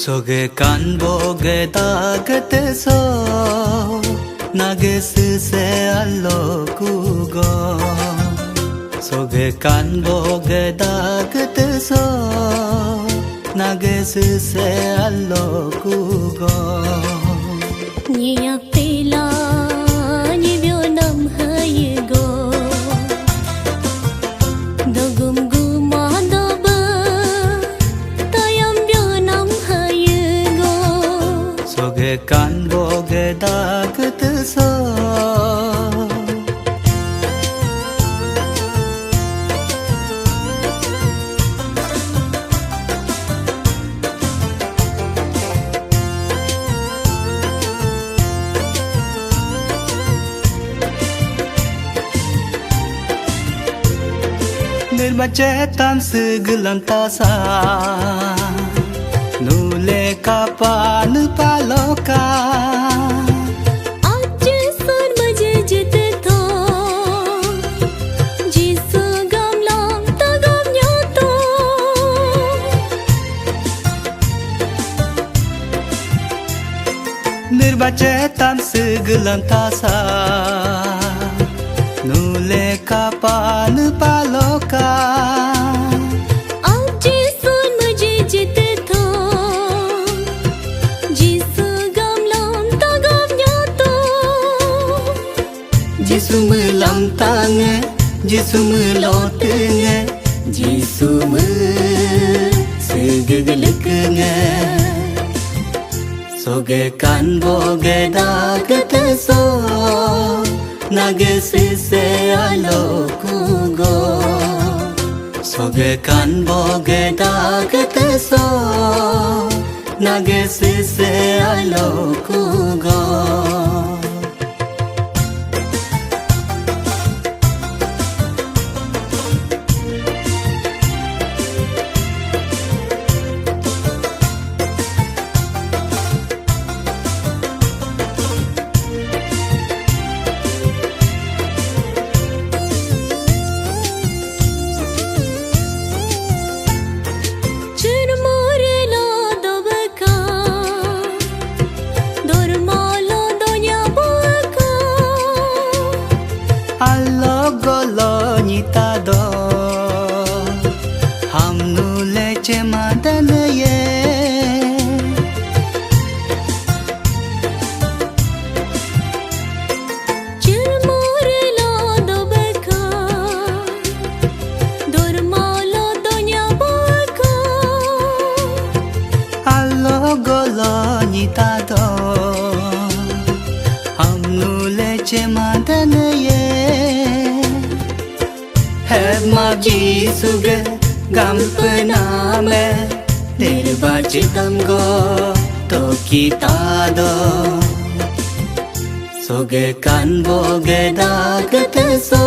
Soge kan boge dagat so Nagis se allo kugo Soge kan boge dagat so Nagis se allo kugo Nia pela ni vio nam hai go Dogum guma doba Tayam vio nam hai go Soge kan boge dagat so Nirbacetam segelam tasa Nule kapan paloka Aje sun baje jete tho Jisu gam lam ta gam nyato Nirbacetam segelam tasa Nule kapan paloka Aje sun baje jete tho Jisu gam lam ta gam nyato Jisu melam tange Jisu melotenge Jisu me segegelekenge Soge kan boge dagat so Nagis se allo kugo Soge kan boge dagat so Nagis se allo kugo Allo golo nyitado Ham nule cemadan ye Chirmore lo do beka Dormalo donya baka Allo golo nyitado Ham nule cemadan ye Have my Jesus gampaname Nirbacitam go tokitado Soge kan boge dagat so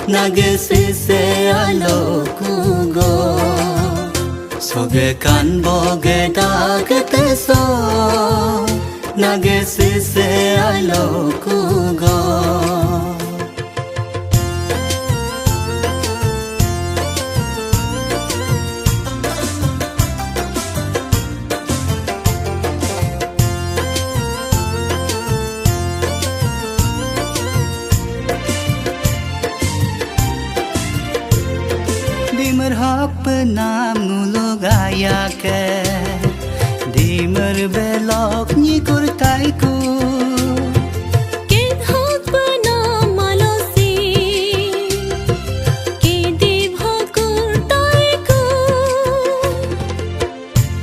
Nagis se allo kugo Soge kan boge dagat so Nagis se allo kugo Dimer hap nam nulo gaya ke Dimer belok nyikur taiku Ket hak bana malosi Kedi bhakur taiku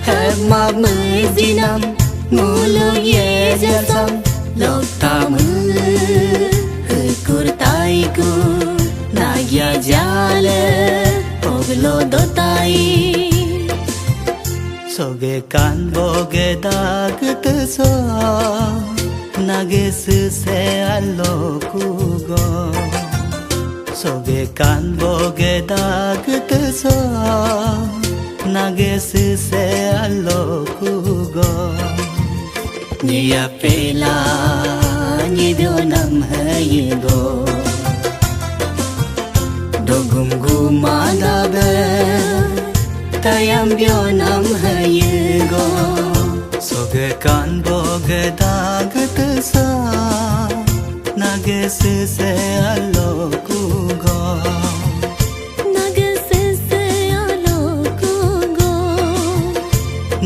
Have ma mezinam nulo ye jasam Lok tamu hukur taiku Nagya jale oglo dotai Soge kan boge dagat so Nagis se allo kugo Soge kan boge dagat so Nagis se allo kugo Nia pela ni vio nam hai go Dogum guma dabe Tayam bio nam hai भोगदागत सा नागेस से आलोकु गो नागेस से आलोकु गो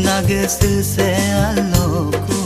नागेस से आलोकु